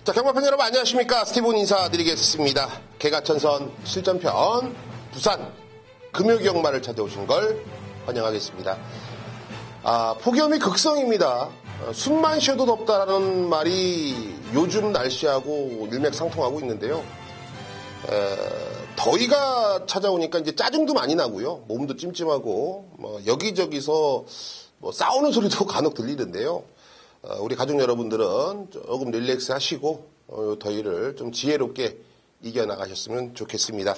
자, 경마팬 여러분 안녕하십니까? 스티븐 인사드리겠습니다. 개가천선 실전편 부산 금요경마를 찾아오신 걸 환영하겠습니다. 폭염이 극성입니다. 숨만 쉬어도 덥다라는 말이 요즘 날씨하고 일맥상통하고 있는데요. 더위가 찾아오니까 이제 짜증도 많이 나고요. 몸도 찜찜하고 여기저기서 싸우는 소리도 간혹 들리는데요. 우리 가족 여러분들은 조금 릴렉스 하시고 더위를 좀 지혜롭게 이겨나가셨으면 좋겠습니다.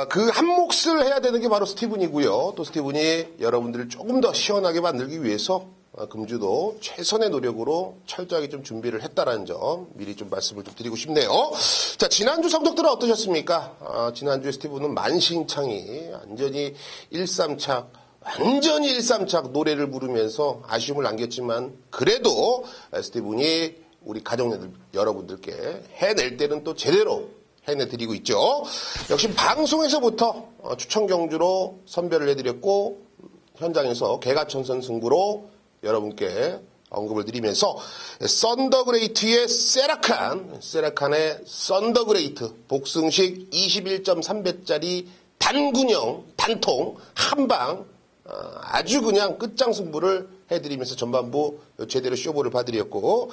그 한 몫을 해야 되는 게 바로 스티븐이고요. 또 스티븐이 여러분들을 조금 더 시원하게 만들기 위해서 금주도 최선의 노력으로 철저하게 좀 준비를 했다라는 점 미리 좀 말씀을 좀 드리고 싶네요. 자, 지난주 성적들은 어떠셨습니까? 지난주에 스티븐은 만신창이 완전히 일삼착 노래를 부르면서 아쉬움을 남겼지만 그래도 스티븐이 우리 가족 여러분들께 해낼 때는 또 제대로 해내드리고 있죠. 역시 방송에서부터 추천 경주로 선별을 해드렸고 현장에서 개가천선 승부로 여러분께 언급을 드리면서 썬더그레이트의 세라칸의 썬더그레이트 복승식 21.3배짜리 단군형 단통 한방 아주 그냥 끝장 승부를 해드리면서 전반부 제대로 쇼부를 봐드렸고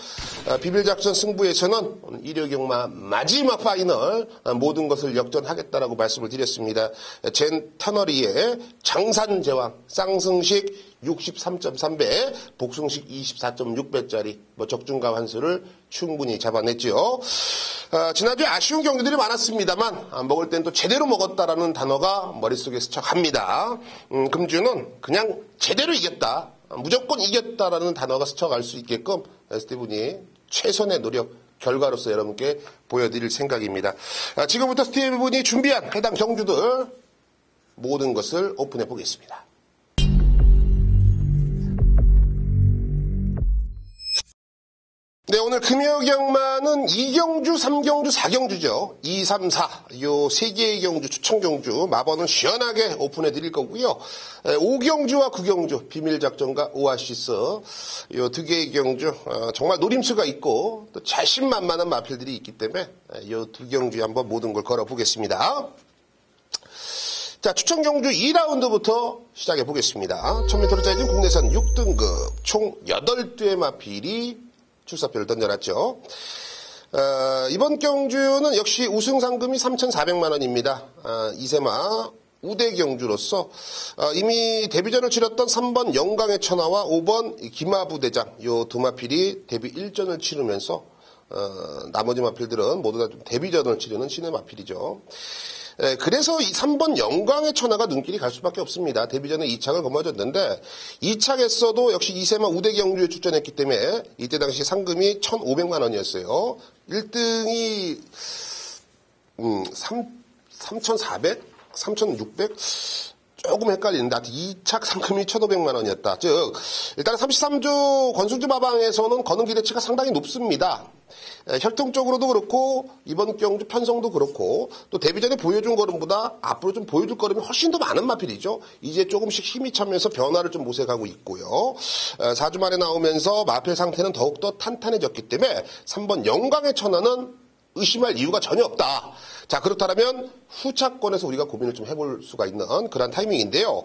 비밀작전 승부에서는 일요경마 마지막 파이널 모든 것을 역전하겠다라고 말씀을 드렸습니다. 젠 터너리의 장산제왕 쌍승식 63.3배 복승식 24.6배짜리 적중감 한수를 충분히 잡아냈죠. 지난주에 아쉬운 경기들이 많았습니다만 먹을 땐 또 제대로 먹었다라는 단어가 머릿속에 스쳐갑니다. 금주는 그냥 제대로 이겼다. 무조건 이겼다라는 단어가 스쳐갈 수 있게끔 스티븐이 최선의 노력 결과로서 여러분께 보여드릴 생각입니다. 지금부터 스티븐이 준비한 해당 경주들 모든 것을 오픈해 보겠습니다. 네, 오늘 금요경마는 2경주, 3경주, 4경주죠. 2, 3, 4. 요 3개의 경주, 추천 경주, 마번은 시원하게 오픈해 드릴 거고요. 5경주와 9경주, 비밀작전과 오아시스. 요 2개의 경주, 정말 노림수가 있고, 또 자신만만한 마필들이 있기 때문에, 요 2경주에 한번 모든 걸 걸어보겠습니다. 자, 추천 경주 2라운드부터 시작해 보겠습니다. 1000m로 짜여진 국내선 6등급, 총 8대의 마필이 출사표를 던져놨죠. 이번 경주는 역시 우승 상금이 3,400만 원입니다. 이세마 우대 경주로서 이미 데뷔전을 치렀던 3번 영광의 천하와 5번 기마부대장 요 두 마필이 데뷔 1전을 치르면서 나머지 마필들은 모두 다 좀 데뷔전을 치르는 신의 마필이죠. 그래서 이 3번 영광의 천하가 눈길이 갈 수밖에 없습니다. 데뷔전에 2착을 거머쥐었는데 2착에서도 역시 이세마 우대 경주에 출전했기 때문에 이때 당시 상금이 1,500만 원이었어요. 1등이 3,400? 3,600? 조금 헷갈리는데 2착 상금이 1,500만 원이었다. 즉 일단 33조 권승주 마방에서는 거는 기대치가 상당히 높습니다. 혈통적으로도 그렇고 이번 경주 편성도 그렇고 또 데뷔전에 보여준 걸음보다 앞으로 좀 보여줄 걸음이 훨씬 더 많은 마필이죠. 이제 조금씩 힘이 차면서 변화를 좀 모색하고 있고요. 4주 만에 나오면서 마필 상태는 더욱더 탄탄해졌기 때문에 3번 영광의 천하는 의심할 이유가 전혀 없다. 자, 그렇다면 후차권에서 우리가 고민을 좀 해볼 수가 있는 그런 타이밍인데요.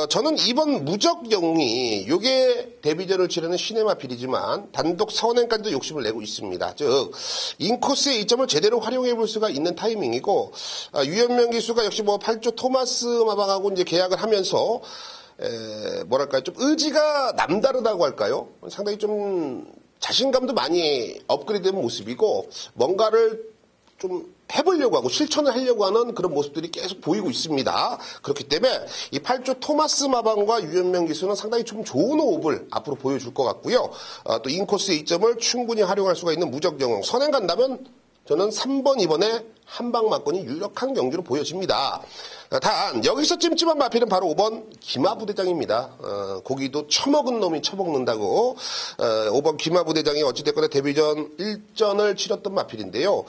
저는 이번 무적영이 요게 데뷔전을 치르는 시네마필이지만 단독 선행까지도 욕심을 내고 있습니다. 즉 인코스의 이점을 제대로 활용해 볼 수가 있는 타이밍이고 유현명 기수가 역시 8조 토마스 마방하고 이제 계약을 하면서 뭐랄까요 좀 의지가 남다르다고 할까요? 상당히 좀 자신감도 많이 업그레이드된 모습이고 뭔가를 좀 해보려고 하고 실천을 하려고 하는 그런 모습들이 계속 보이고 있습니다. 그렇기 때문에 이 8조 토마스 마방과 유현명 기수는 상당히 좀 좋은 호흡을 앞으로 보여줄 것 같고요. 또 인코스의 이점을 충분히 활용할 수가 있는 무적영웅 선행 간다면 저는 3번 이번에 한방 맞건이 유력한 경주로 보여집니다. 단 여기서 찜찜한 마필은 바로 5번 기마부대장입니다. 고기도 처먹은 놈이 처먹는다고 5번 기마부대장이 어찌됐거나 데뷔전 1전을 치렀던 마필인데요.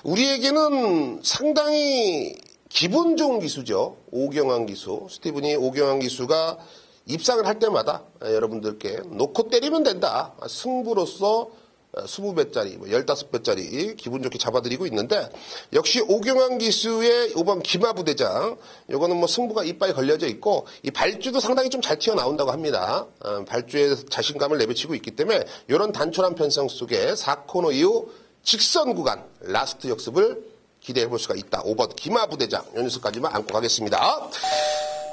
우리에게는 상당히 기분 좋은 기수죠. 오경환 기수. 스티븐이 오경환 기수가 입상을 할 때마다 여러분들께 놓고 때리면 된다. 승부로서 20배짜리, 15배짜리 기분 좋게 잡아드리고 있는데, 역시 오경환 기수의 5번 기마부대장, 요거는 뭐 승부가 이빨에 걸려져 있고, 이 발주도 상당히 좀 잘 튀어나온다고 합니다. 발주에 자신감을 내비치고 있기 때문에, 이런 단촐한 편성 속에 4코너 이후 직선 구간, 라스트 역습을 기대해 볼 수가 있다. 5번 기마부대장, 요 녀석까지만 안고 가겠습니다.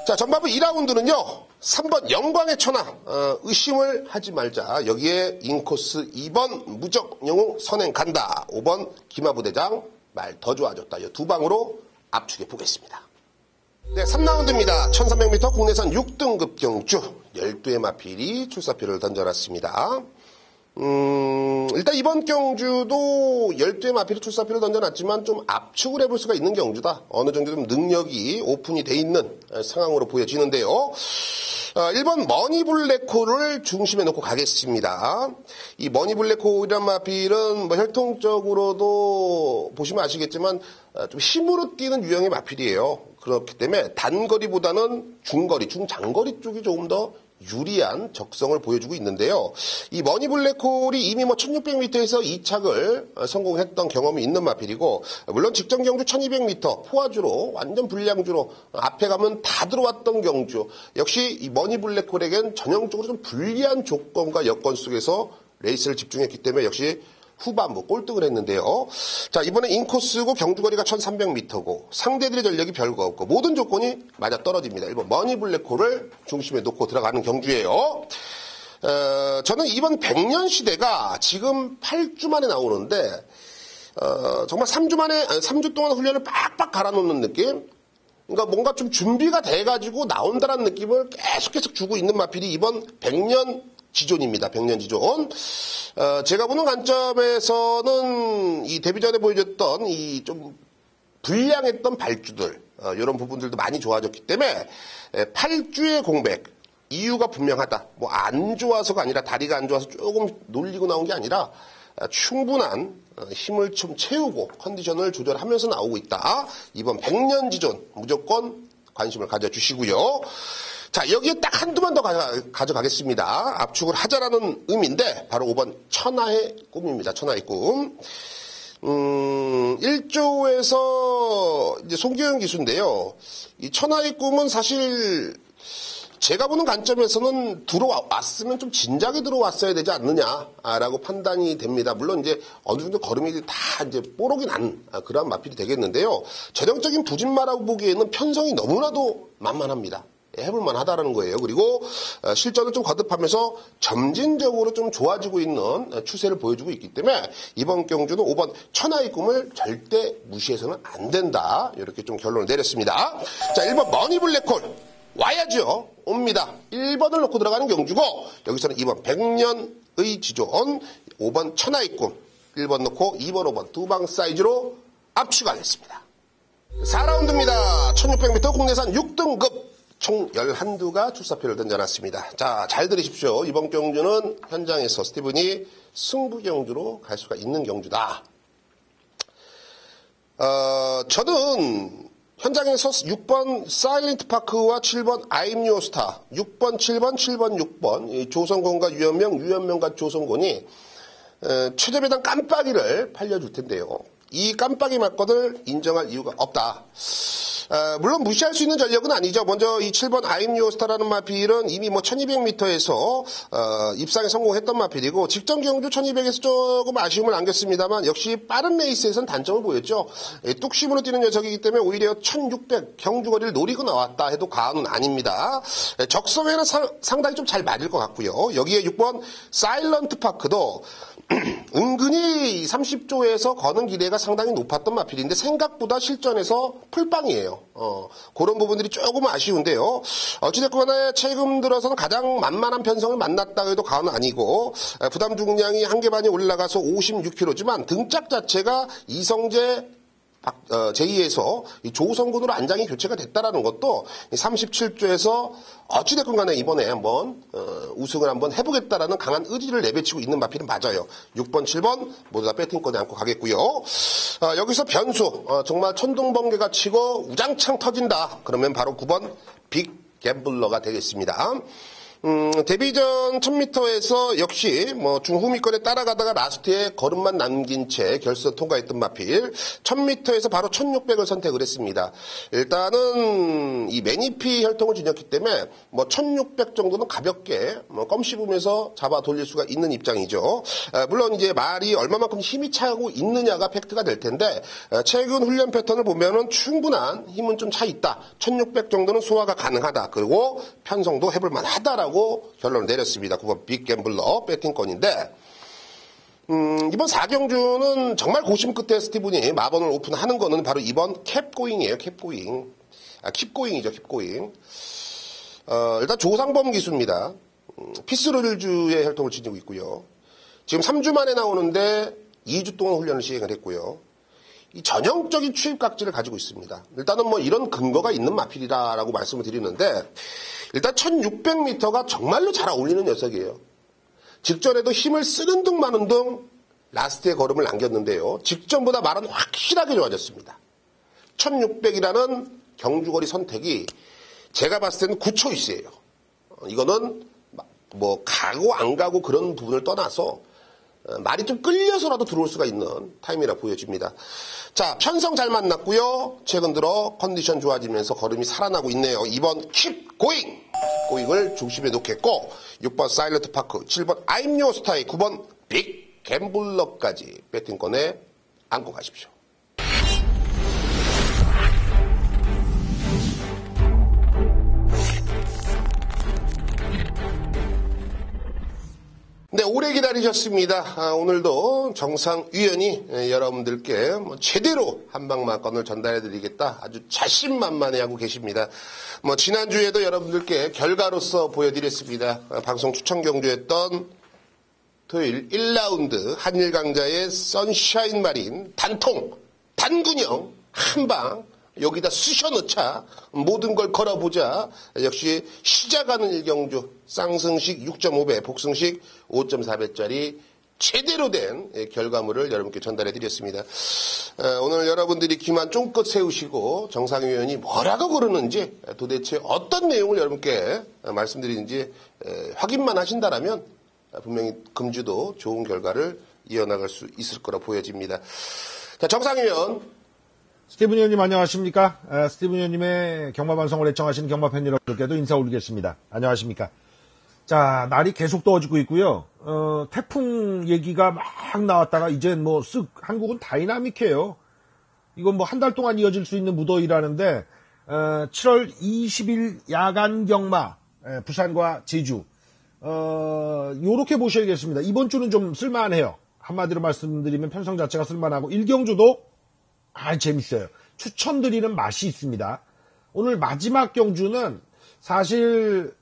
자, 전반부 2라운드는요, 3번 영광의 천하, 의심을 하지 말자. 여기에 인코스 2번 무적 영웅 선행 간다. 5번 기마부대장, 말 더 좋아졌다. 이 두 방으로 압축해 보겠습니다. 네, 3라운드입니다. 1300m 국내선 6등급 경주. 12의 마필이 출사표를 던져놨습니다. 일단 이번 경주도 12의 마필이 출사표를 던져놨지만 좀 압축을 해볼 수가 있는 경주다. 어느 정도 좀 능력이 오픈이 돼 있는 상황으로 보여지는데요. 1번 머니블랙홀을 중심에 놓고 가겠습니다. 이 머니블랙홀이란 마필은 뭐 혈통적으로도 보시면 아시겠지만 좀 힘으로 뛰는 유형의 마필이에요. 그렇기 때문에 단거리보다는 중거리, 중장거리 쪽이 조금 더 유리한 적성을 보여주고 있는데요. 이 머니블랙홀이 이미 뭐 1600m에서 2착을 성공했던 경험이 있는 마필이고, 물론 직전 경주 1200m 포화주로 완전 불량주로 앞에 가면 다 들어왔던 경주, 역시 이 머니블랙홀에겐 전형적으로 좀 불리한 조건과 여건 속에서 레이스를 집중했기 때문에 역시 후반부 꼴등을 했는데요. 자, 이번에 인코스고 경주거리가 1300m고 상대들의 전력이 별거 없고 모든 조건이 맞아 떨어집니다. 1번 머니블랙홀을 중심에 놓고 들어가는 경주예요. 저는 이번 100년 시대가 지금 8주 만에 나오는데 정말 3주 동안 훈련을 빡빡 갈아놓는 느낌? 그러니까 뭔가 좀 준비가 돼가지고 나온다는 느낌을 계속 주고 있는 마필이 이번 100년 지존입니다. 100년 지존. 제가 보는 관점에서는 이 데뷔 전에 보여줬던 이 좀 불량했던 발주들, 이런 부분들도 많이 좋아졌기 때문에 8주의 공백, 이유가 분명하다. 뭐 안 좋아서가 아니라 다리가 안 좋아서 조금 놀리고 나온 게 아니라 충분한 힘을 좀 채우고 컨디션을 조절하면서 나오고 있다. 이번 100년 지존 무조건 관심을 가져주시고요. 자, 여기에 딱 한두만 더 가져가겠습니다. 압축을 하자라는 의미인데 바로 5번 천하의 꿈입니다. 천하의 꿈. 1조에서 이제 송기현 기수인데요. 이 천하의 꿈은 사실 제가 보는 관점에서는 들어왔으면 좀 진작에 들어왔어야 되지 않느냐라고 판단이 됩니다. 물론 이제 어느 정도 걸음이 다 이제 뽀록이 난 그러한 마필이 되겠는데요. 전형적인 부진마라고 보기에는 편성이 너무나도 만만합니다. 해볼만 하다라는 거예요. 그리고 실전을 좀 거듭하면서 점진적으로 좀 좋아지고 있는 추세를 보여주고 있기 때문에 이번 경주는 5번 천하의 꿈을 절대 무시해서는 안 된다. 이렇게 좀 결론을 내렸습니다. 자, 1번 머니블랙홀 와야죠. 옵니다. 1번을 놓고 들어가는 경주고 여기서는 2번 100년의 지존, 5번 천하의 꿈, 1번 놓고 2번, 5번 두 방 사이즈로 압축하겠습니다. 4라운드입니다. 1600m 국내산 6등급 총 11두가 출사표를 던져놨습니다. 자, 잘 들으십시오. 이번 경주는 현장에서 스티븐이 승부 경주로 갈 수가 있는 경주다. 저는 현장에서 6번 사일런트 파크와 7번 아임 뉴스타, 6번, 7번, 7번, 6번 조성곤과 유현명과 조성곤이 최저 배당 깜빡이를 팔려줄 텐데요. 이 깜빡이 맞건을 인정할 이유가 없다. 물론 무시할 수 있는 전력은 아니죠. 먼저 이 7번 아임 뉴스타라는 마필은 이미 뭐 1200m에서 입상에 성공했던 마필이고 직전 경주 1200에서 조금 아쉬움을 안겼습니다만 역시 빠른 레이스에선 단점을 보였죠. 뚝심으로 뛰는 녀석이기 때문에 오히려 1600 경주거리를 노리고 나왔다 해도 과언은 아닙니다. 적성에는 상당히 좀 잘 맞을 것 같고요. 여기에 6번 사일런트 파크도 은근히 30조에서 거는 기대가 상당히 높았던 마필인데 생각보다 실전에서 풀빵이에요. 그런 부분들이 조금 아쉬운데요. 어찌됐거나 최근 들어서는 가장 만만한 편성을 만났다 해도 과언은 아니고 부담 중량이 한 개 반이 올라가서 56kg지만 등짝 자체가 이성재 제2에서 조성군으로 안장이 교체가 됐다라는 것도 37조에서 어찌됐건 간에 이번에 한번 우승을 한번 해보겠다라는 강한 의지를 내비치고 있는 마필은 맞아요. 6번, 7번 모두 다 배팅권에 안고 가겠고요. 여기서 변수 정말 천둥번개가 치고 우장창 터진다. 그러면 바로 9번 빅 갬블러가 되겠습니다. 데뷔전 1000m에서 역시 뭐 중후미권에 따라가다가 라스트에 걸음만 남긴 채 결선 통과했던 마필 1000m에서 바로 1600을 선택을 했습니다. 일단은 이 매니피 혈통을 지녔기 때문에 뭐 1600 정도는 가볍게 껌 씹으면서 잡아 돌릴 수가 있는 입장이죠. 물론 이제 말이 얼마만큼 힘이 차고 있느냐가 팩트가 될 텐데 최근 훈련 패턴을 보면은 충분한 힘은 좀 차 있다. 1600 정도는 소화가 가능하다. 그리고 편성도 해볼 만하다라고 결론을 내렸습니다. 9번 빅갬블러 배팅권인데 이번 4경주는 정말 고심 끝에 스티븐이 마번을 오픈하는 거는 바로 이번 캡고잉이에요. 캡고잉. 킵고잉이죠. 킵고잉. 일단 조상범 기수입니다. 피스룰주의 혈통을 지니고 있고요. 지금 3주 만에 나오는데 2주 동안 훈련을 시행을 했고요. 이 전형적인 추입 각질을 가지고 있습니다. 일단은 뭐 이런 근거가 있는 마필이다라고 말씀을 드리는데 일단 1600m가 정말로 잘 어울리는 녀석이에요. 직전에도 힘을 쓰는 둥 마는 둥 라스트에 걸음을 남겼는데요. 직전보다 말은 확실하게 좋아졌습니다. 1600이라는 경주거리 선택이 제가 봤을 때는 굿초이스예요. 이거는 뭐 가고 안 가고 그런 부분을 떠나서 말이 좀 끌려서라도 들어올 수가 있는 타임이라 보여집니다. 자, 편성 잘 만났고요. 최근 들어 컨디션 좋아지면서 걸음이 살아나고 있네요. 2번 킵 고잉! 고잉을 중심에 놓겠고 6번 사일런트 파크, 7번 I'm Your Style, 9번 빅 갬블러까지 배팅권에 안고 가십시오. 네, 오래 기다리셨습니다. 오늘도 정상위원이 여러분들께 제대로 한방마건을 전달해드리겠다. 아주 자신만만해하고 계십니다. 지난주에도 여러분들께 결과로서 보여드렸습니다. 방송 추천 경주였던 토요일 1라운드 한일강자의 선샤인 마린 단통, 단군형, 한방 여기다 쑤셔넣자 모든 걸 걸어보자. 역시 시작하는 일경주 쌍승식 6.5배 복승식 5.4배짜리 제대로 된 결과물을 여러분께 전달해드렸습니다. 오늘 여러분들이 귀만 쫑긋 세우시고 정상위원이 뭐라고 그러는지 도대체 어떤 내용을 여러분께 말씀드리는지 확인만 하신다라면 분명히 금주도 좋은 결과를 이어나갈 수 있을 거라 보여집니다. 자, 정상위원 스티븐 의원님 안녕하십니까? 스티븐 의원님의 경마방송을 애청하시는 경마팬 여러분들께도 인사 올리겠습니다. 안녕하십니까? 자, 날이 계속 더워지고 있고요. 태풍 얘기가 막 나왔다가 이젠 한국은 다이나믹해요. 이건 한 달 동안 이어질 수 있는 무더위라는데 7월 20일 야간 경마 부산과 제주 요렇게 보셔야겠습니다. 이번 주는 좀 쓸만해요. 한마디로 말씀드리면 편성 자체가 쓸만하고 일경주도 재밌어요. 추천드리는 맛이 있습니다. 오늘 마지막 경주는 사실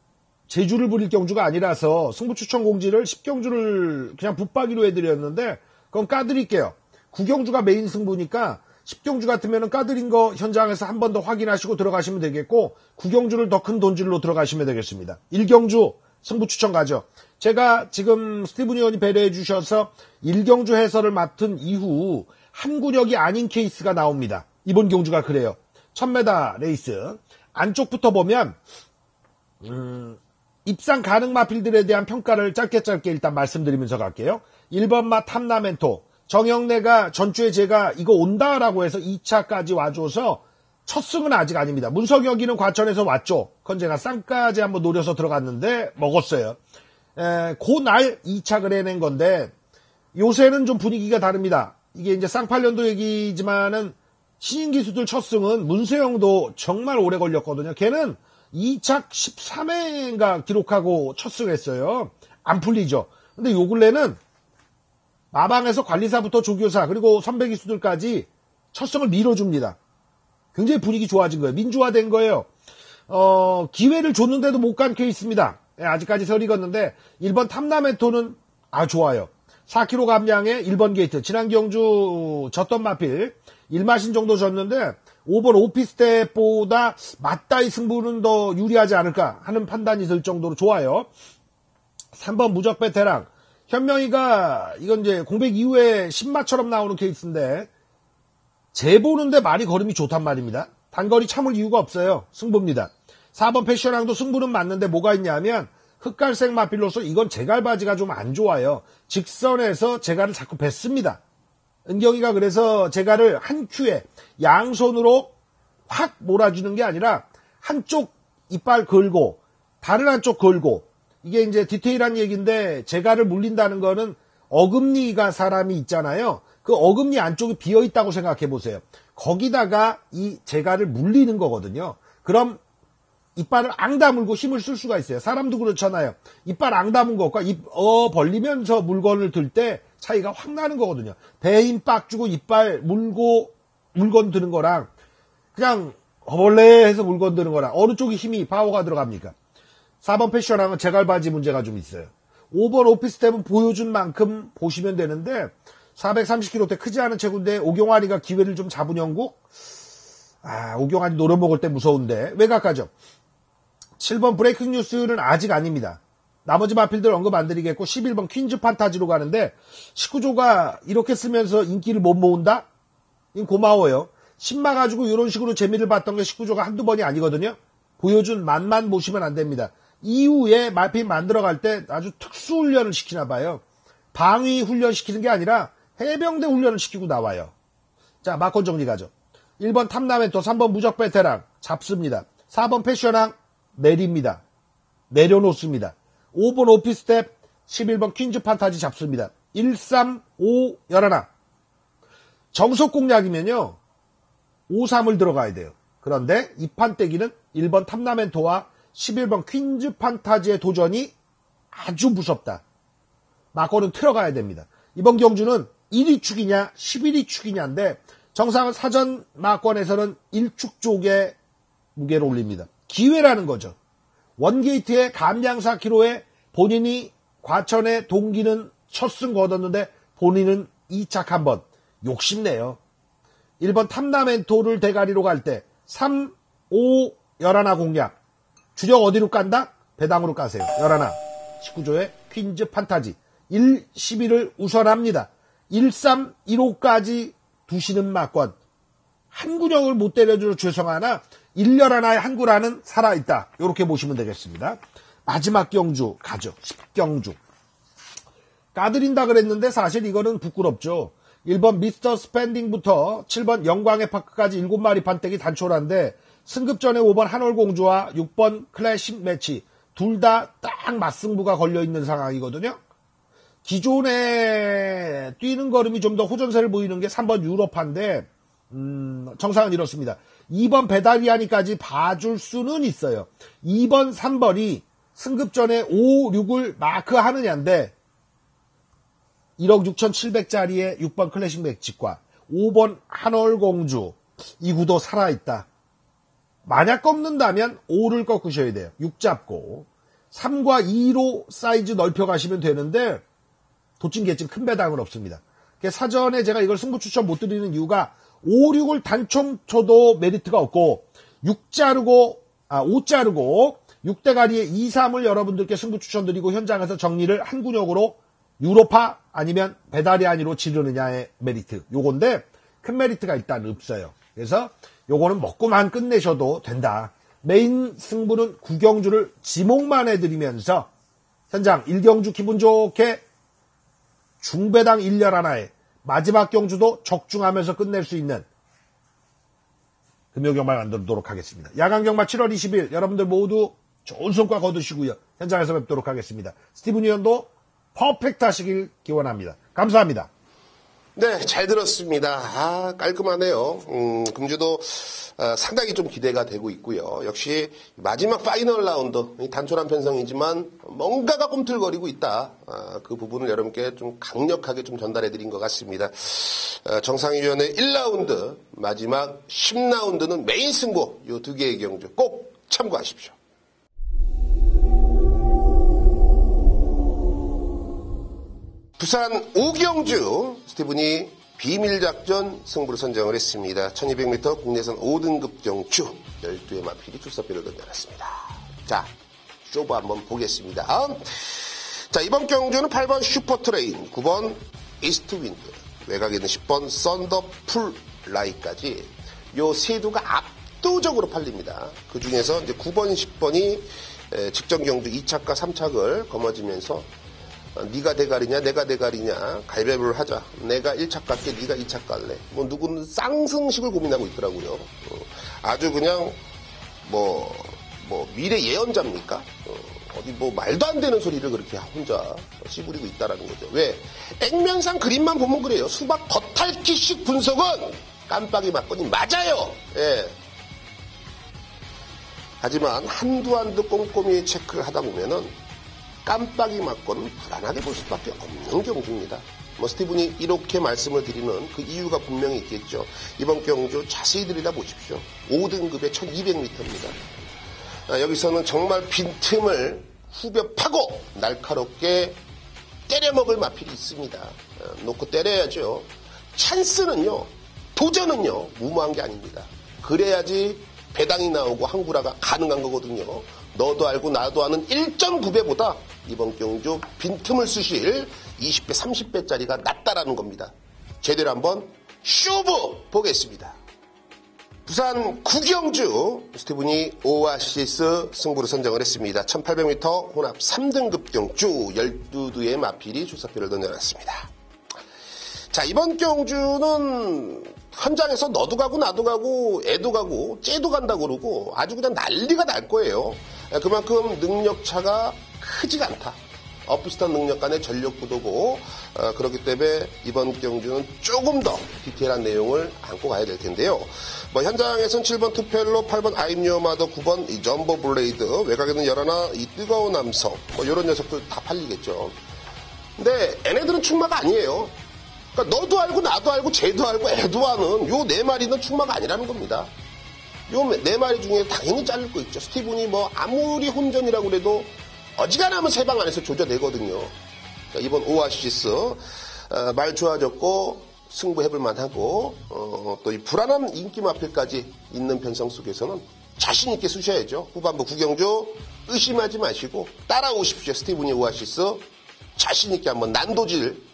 제주를 부릴 경주가 아니라서 승부 추천 공지를 10경주를 그냥 붙박이로 해드렸는데 그건 까드릴게요. 9경주가 메인 승부니까 10경주 같으면 까드린 거 현장에서 한 번 더 확인하시고 들어가시면 되겠고 9경주를 더 큰 돈줄로 들어가시면 되겠습니다. 1경주 승부 추천 가죠. 제가 지금 스티븐 의원이 배려해 주셔서 1경주 해설을 맡은 이후 한구력이 아닌 케이스가 나옵니다. 이번 경주가 그래요. 1000m 레이스 안쪽부터 보면 입상 가능 마필들에 대한 평가를 짧게 일단 말씀드리면서 갈게요. 1번 마 탐라멘토 정영래가 전주에 제가 이거 온다라고 해서 2차까지 와줘서 첫 승은 아직 아닙니다. 문석혁이는 과천에서 왔죠. 그건 제가 쌍까지 한번 노려서 들어갔는데 먹었어요. 그날 2착을 해낸 건데 요새는 좀 분위기가 다릅니다. 이게 이제 쌍팔년도 얘기지만은 신인 기수들 첫 승은 문세영도 정말 오래 걸렸거든요. 걔는 2착 13회인가 기록하고 첫 승했어요. 안 풀리죠. 근데 요 근래는 마방에서 관리사부터 조교사 그리고 선배 기수들까지 첫 승을 밀어줍니다. 굉장히 분위기 좋아진 거예요. 민주화된 거예요. 기회를 줬는데도 못 간 케이스입니다. 아직까지 설 익었는데 1번 탐라멘토는 좋아요. 4kg 감량에 1번 게이트. 지난 경주 졌던 마필 1마신 정도 졌는데 5번 오피스텝보다 맞다이 승부는 더 유리하지 않을까 하는 판단이 들 정도로 좋아요. 3번 무적 베테랑. 현명이가 이건 이제 공백 이후에 신마처럼 나오는 케이스인데 재보는데 말이 걸음이 좋단 말입니다. 단거리 참을 이유가 없어요. 승부입니다. 4번 패션왕도 승부는 맞는데 뭐가 있냐면 흑갈색 마필로서 이건 제갈바지가 좀 안 좋아요. 직선에서 제갈을 자꾸 뱉습니다. 은경이가 그래서 제갈을 한 큐에 양손으로 확 몰아주는 게 아니라 한쪽 이빨 걸고 다른 한쪽 걸고, 이게 이제 디테일한 얘기인데 제갈을 물린다는 거는 어금니가 사람이 있잖아요. 그 어금니 안쪽이 비어있다고 생각해 보세요. 거기다가 이 제갈을 물리는 거거든요. 그럼 이빨을 앙 다물고 힘을 쓸 수가 있어요. 사람도 그렇잖아요. 이빨 앙 다문 것과 입 벌리면서 물건을 들 때 차이가 확 나는 거거든요. 배에 힘 빡 주고 이빨 물고 물건 드는 거랑 그냥 허벌레 해서 물건 드는 거랑 어느 쪽이 힘이 파워가 들어갑니까? 4번 패션하면 제갈바지 문제가 좀 있어요. 5번 오피스텝은 보여준 만큼 보시면 되는데 430kg대 크지 않은 체구인데 오경환이가 기회를 좀 잡은 형국? 오경환이 노려먹을 때 무서운데 외곽가죠. 7번 브레이킹 뉴스는 아직 아닙니다. 나머지 마필들 언급 안 드리겠고 11번 퀸즈 판타지로 가는데 19조가 이렇게 쓰면서 인기를 못 모은다? 이건 고마워요. 신마 가지고 이런 식으로 재미를 봤던 게 19조가 한두 번이 아니거든요. 보여준 맛만 보시면 안 됩니다. 이후에 마필 만들어갈 때 아주 특수훈련을 시키나 봐요. 방위 훈련 시키는 게 아니라 해병대 훈련을 시키고 나와요. 자, 마콘 정리 가죠. 1번 탐라멘토, 3번 무적 베테랑 잡습니다. 4번 패션왕 내립니다. 내려놓습니다. 5번 오피스텝, 11번 퀸즈 판타지 잡습니다. 1, 3, 5, 11. 정석 공략이면요 5, 3을 들어가야 돼요. 그런데 이 판때기는 1번 탐라멘토와 11번 퀸즈 판타지의 도전이 아주 무섭다. 마콘은 틀어가야 됩니다. 이번 경주는 1위 축이냐 11위 축이냐인데 정상은 사전 마권에서는 1축 쪽에 무게를 올립니다. 기회라는 거죠. 원게이트의 감량 4km에 본인이 과천의 동기는 첫 승 거뒀는데 본인은 2착 한번 욕심내요. 1번 탐라멘토를 대가리로 갈 때 3, 5, 11 공략. 주력 어디로 깐다? 배당으로 까세요. 11. 19조의 퀸즈 판타지. 1, 11을 우선합니다. 1, 3, 1, 5까지 두시는 마권. 한 군역을 못 때려줘 죄송하나 1, 11의 한 구라는 살아있다. 이렇게 보시면 되겠습니다. 마지막 경주 가죠. 10경주. 까드린다 그랬는데 사실 이거는 부끄럽죠. 1번 미스터 스펜딩부터 7번 영광의 파크까지 7마리 판때기 단촐한데 승급전에 5번 한월공주와 6번 클래식 매치 둘 다 딱 맞승부가 걸려있는 상황이거든요. 기존에 뛰는 걸음이 좀 더 호전세를 보이는 게 3번 유로파인데 정상은 이렇습니다. 2번 베다리아니까지 봐줄 수는 있어요. 2번, 3번이 승급전에 5, 6을 마크하느냐인데 1억 6,700짜리의 6번 클래식 매치과 5번 한월공주 이 구도 살아있다. 만약 꺾는다면 5를 꺾으셔야 돼요. 6 잡고 3과 2로 사이즈 넓혀가시면 되는데 도찐개찐 큰 배당은 없습니다. 사전에 제가 이걸 승부 추천 못 드리는 이유가 5, 6을 단총 쳐도 메리트가 없고 5 자르고 6대가리의 2, 3을 여러분들께 승부 추천드리고 현장에서 정리를 한 군역으로 유로파 아니면 베다리아니로 지르느냐의 메리트. 요건데 큰 메리트가 일단 없어요. 그래서 요거는 먹고만 끝내셔도 된다. 메인 승부는 9경주를 지목만 해드리면서 현장 1경주 기분 좋게 중배당 1열 하나에 마지막 경주도 적중하면서 끝낼 수 있는 금요경말 만들도록 하겠습니다. 야간경말 7월 20일 여러분들 모두 좋은 성과 거두시고요. 현장에서 뵙도록 하겠습니다. 스티븐 위원도 퍼펙트 하시길 기원합니다. 감사합니다. 네, 잘 들었습니다. 깔끔하네요. 금주도 상당히 좀 기대가 되고 있고요. 역시 마지막 파이널 라운드, 단촐한 편성이지만 뭔가가 꿈틀거리고 있다. 그 부분을 여러분께 좀 강력하게 좀 전달해드린 것 같습니다. 정상위원회 1라운드, 마지막 10라운드는 메인 승부, 이 두 개의 경주 꼭 참고하십시오. 부산 오경주 스티븐이 비밀작전 승부를 선정을 했습니다. 1200m 국내선 5등급 경주 12의 마필이 출사표를 던져놨습니다. 자, 쇼부 한번 보겠습니다. 자, 이번 경주는 8번 슈퍼트레인, 9번 이스트윈드, 외곽에는 10번 썬더풀 라이까지 요 세 두가 압도적으로 팔립니다. 그 중에서 이제 9번, 10번이 직전 경주 2착과 3착을 거머쥐면서 네가 대가리냐 내가 대가리냐 가위바위보를 하자. 내가 1착 갈게 네가 2착 갈래. 뭐 누구는 쌍승식을 고민하고 있더라고요. 아주 그냥 뭐 미래 예언자입니까? 어디 뭐 말도 안 되는 소리를 그렇게 혼자 씨부리고 있다라는 거죠. 왜? 액면상 그림만 보면 그래요. 수박 겉핥기식 분석은 깜빡이 맞거니 맞아요. 예. 하지만 한두 꼼꼼히 체크를 하다 보면은 깜빡이 맞고는 불안하게 볼 수밖에 없는 경주입니다. 스티븐이 이렇게 말씀을 드리는 그 이유가 분명히 있겠죠. 이번 경주 자세히 들여다보십시오. 5등급의 1200m입니다. 여기서는 정말 빈틈을 후벼 파고 날카롭게 때려먹을 마필이 있습니다. 놓고 때려야죠. 찬스는요, 도전은요, 무모한 게 아닙니다. 그래야지 배당이 나오고 항구라가 가능한 거거든요. 너도 알고 나도 아는 1.9배보다 이번 경주 빈틈을 쓰실 20배, 30배짜리가 낫다라는 겁니다. 제대로 한번 쇼부 보겠습니다. 부산 구경주 스티븐이 오아시스 승부를 선정을 했습니다. 1800m 혼합 3등급 경주 12두의 마필이 출사표를 던져놨습니다. 자, 이번 경주는 현장에서 너도 가고 나도 가고 애도 가고 쟤도 간다고 그러고 아주 그냥 난리가 날 거예요. 그만큼 능력차가 크지가 않다. 비슷한 능력 간의 전력 구도고 그렇기 때문에 이번 경주는 조금 더 디테일한 내용을 안고 가야 될 텐데요. 현장에선 7번 투펠로, 8번 아임요마더, 9번 이 점보 블레이드, 외곽에는 열하나 이 뜨거운 남성 이런 녀석들 다 팔리겠죠. 근데 얘네들은 충마가 아니에요. 그러니까 너도 알고 나도 알고 쟤도 알고 애도 아는 요 네 마리는 충마가 아니라는 겁니다. 요 네 마리 중에 당연히 자를 거 있죠. 스티븐이 아무리 혼전이라고 그래도 어지간하면 세 방 안에서 조져내거든요. 그러니까 이번 오아시스 말 좋아졌고 승부해볼 만하고 또 이 불안한 인기 마필까지 있는 변성 속에서는 자신 있게 쓰셔야죠. 후반부 구경주 의심하지 마시고 따라오십시오. 스티븐이 오아시스 자신 있게 한번 난도질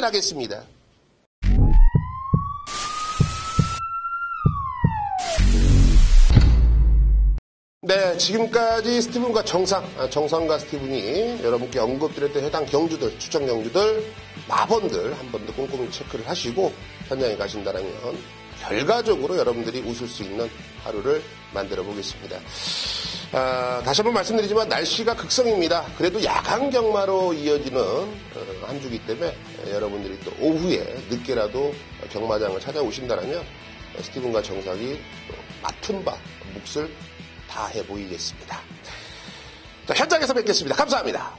하겠습니다. 네, 지금까지 스티븐과 정상과 스티븐이 여러분께 언급드렸던 해당 경주들, 추천 경주들, 마번들 한 번 더 꼼꼼히 체크를 하시고 현장에 가신다면 결과적으로 여러분들이 웃을 수 있는 하루를 만들어 보겠습니다. 다시 한번 말씀드리지만 날씨가 극성입니다. 그래도 야간 경마로 이어지는 한 주기 때문에 여러분들이 또 오후에 늦게라도 경마장을 찾아오신다면 스티븐과 정상이 또 맡은 바 몫을 다 해보이겠습니다. 자, 현장에서 뵙겠습니다. 감사합니다.